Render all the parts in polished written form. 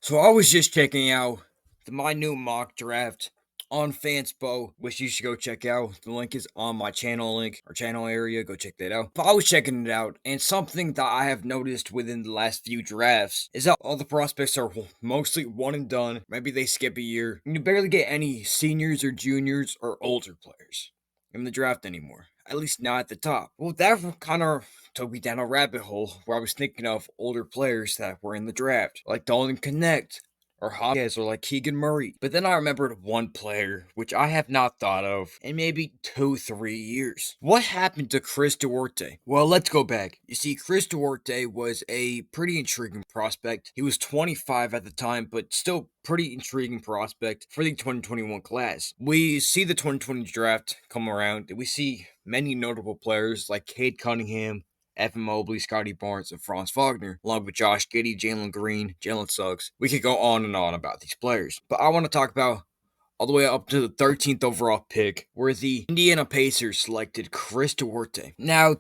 So I was just checking out my new mock draft on Fanspo, which you should go check out. The link is on my channel link or channel area. Go check that out. But I was checking it out, and something that I have noticed within the last few drafts is that all the prospects are mostly one and done. Maybe they skip a year. And you barely get any seniors or juniors or older players in the draft anymore. At least not at the top. Well, that kind of took me down a rabbit hole where I was thinking of older players that were in the draft, like Dalton Connect or Hopkins or like Keegan Murray. But then I remembered one player which I have not thought of in maybe 2-3 years. What happened to Chris Duarte? Well, let's go back. You see, Chris Duarte was a pretty intriguing prospect. He was 25 at the time, but still pretty intriguing prospect for the 2021 class. We see the 2020 draft come around, and we see many notable players like Cade Cunningham, Evan Mobley, Scotty Barnes, and Franz Wagner, along with Josh Giddey, Jalen Green, Jalen Suggs. We could go on and on about these players, but I want to talk about all the way up to the 13th overall pick, where the Indiana Pacers selected Chris Duarte. Now,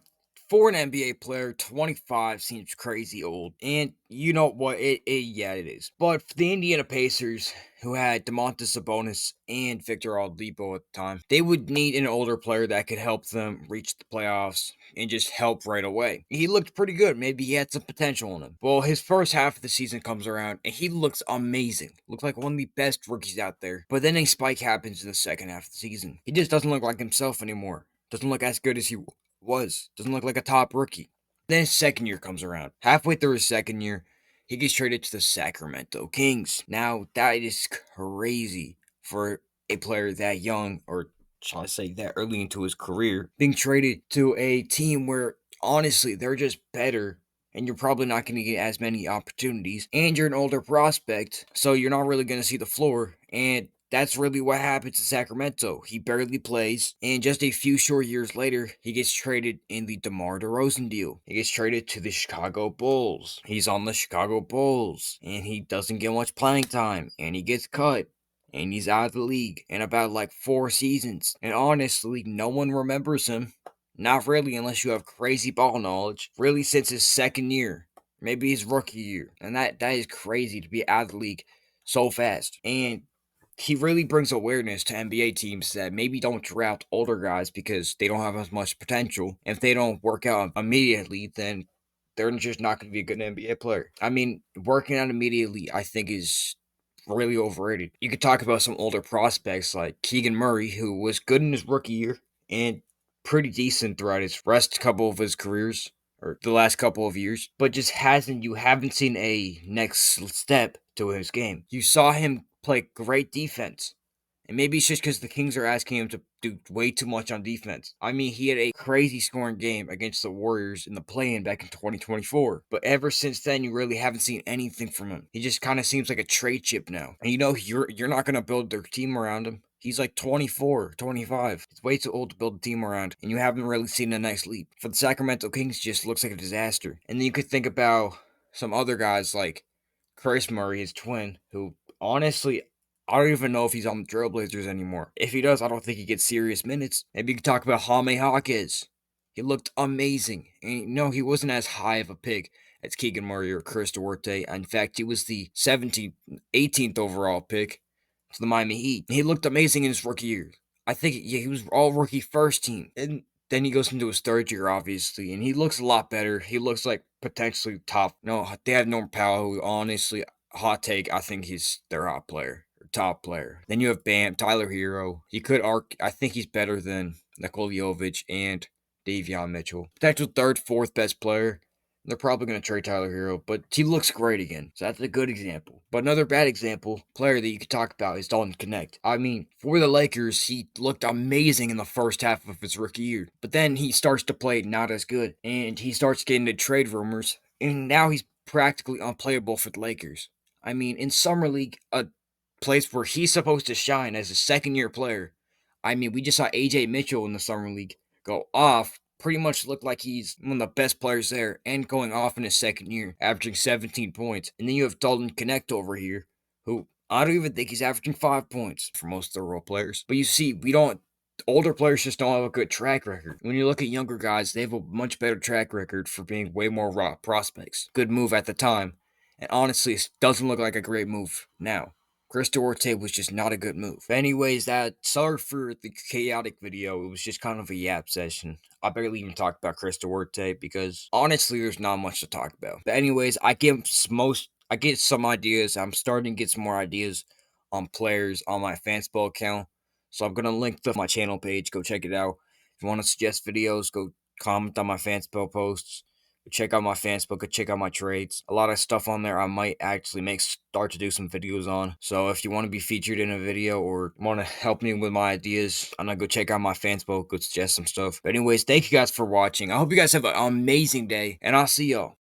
for an NBA player, 25 seems crazy old. And you know what? Yeah, it is. But for the Indiana Pacers, who had DeMontis Sabonis and Victor Oladipo at the time, they would need an older player that could help them reach the playoffs and just help right away. He looked pretty good. Maybe he had some potential in him. Well, his first half of the season comes around and he looks amazing. Looks like one of the best rookies out there. But then a spike happens in the second half of the season. He just doesn't look like himself anymore. Doesn't look as good as he was. Doesn't look like a top rookie. Then his second year comes around. Halfway through his second year, he gets traded to the Sacramento Kings. Now, that is crazy for a player that young, or shall I say that early into his career, being traded to a team where, honestly, they're just better, and you're probably not going to get as many opportunities, and you're an older prospect, so you're not really going to see the floor, and that's really what happens to Sacramento. He barely plays, and just a few short years later, he gets traded in the DeMar DeRozan deal. He gets traded to the Chicago Bulls. He's on the Chicago Bulls, and he doesn't get much playing time, and he gets cut. And he's out of the league in about like 4 seasons. And honestly, no one remembers him. Not really, unless you have crazy ball knowledge. Really, since his second year, maybe his rookie year. And that is crazy to be out of the league so fast. And he really brings awareness to NBA teams that maybe don't draft older guys because they don't have as much potential. If they don't work out immediately, then they're just not going to be a good NBA player. I mean, working out immediately, I think, is really overrated. You could talk about some older prospects like Keegan Murray, who was good in his rookie year and pretty decent throughout his rest couple of his careers, or the last couple of years, but just you haven't seen a next step to his game. You saw him play great defense. And maybe it's just because the Kings are asking him to do way too much on defense. I mean, he had a crazy scoring game against the Warriors in the play-in back in 2024. But ever since then, you really haven't seen anything from him. He just kind of seems like a trade chip now. And you know, you're not going to build their team around him. He's like 24, 25. He's way too old to build a team around, and you haven't really seen a nice leap. For the Sacramento Kings, just looks like a disaster. And then you could think about some other guys like Chris Murray, his twin, who honestly, I don't even know if he's on the Trailblazers anymore. If he does, I don't think he gets serious minutes. Maybe you could talk about Jaime Hawkins. He looked amazing. And no, he wasn't as high of a pick as Keegan Murray or Chris Duarte. In fact, he was the 17th, 18th overall pick to the Miami Heat. He looked amazing in his rookie year. I think, yeah, he was all rookie first team. And then he goes into his third year, obviously, and he looks a lot better. He looks like potentially top. No, they have Norm Powell, who honestly, hot take, I think he's their top player. Then you have Bam, Tyler Hero. He could arc. I think he's better than Nikola Jovic and Davion Mitchell. Potential third, fourth best player. They're probably going to trade Tyler Hero, but he looks great again. So that's a good example. But another bad example, player that you could talk about is Dalton Connect. I mean, for the Lakers, he looked amazing in the first half of his rookie year. But then he starts to play not as good. And he starts getting into trade rumors. And now he's practically unplayable for the Lakers. I mean, in Summer League, a place where he's supposed to shine as a second-year player. I mean, we just saw AJ Mitchell in the Summer League go off. Pretty much looked like he's one of the best players there and going off in his second year, averaging 17 points. And then you have Dalton Connect over here, who I don't even think he's averaging 5 points for most of the role players. But you see, older players just don't have a good track record. When you look at younger guys, they have a much better track record for being way more raw prospects. Good move at the time. And honestly, it doesn't look like a great move now. Chris Duarte was just not a good move. But anyways, that sorry for the chaotic video. It was just kind of a yap session. I barely even talked about Chris Duarte because honestly, there's not much to talk about. But anyways, I get some ideas. I'm starting to get some more ideas on players on my Fanspo account. So I'm gonna link to my channel page. Go check it out. If you want to suggest videos, go comment on my Fanspo posts. Check out my Fansbook, check out my trades. A lot of stuff on there I might actually start to do some videos on. So if you want to be featured in a video or want to help me with my ideas, I'm gonna go check out my Fansbook, go suggest some stuff. But anyways, thank you guys for watching. I hope you guys have an amazing day, and I'll see y'all.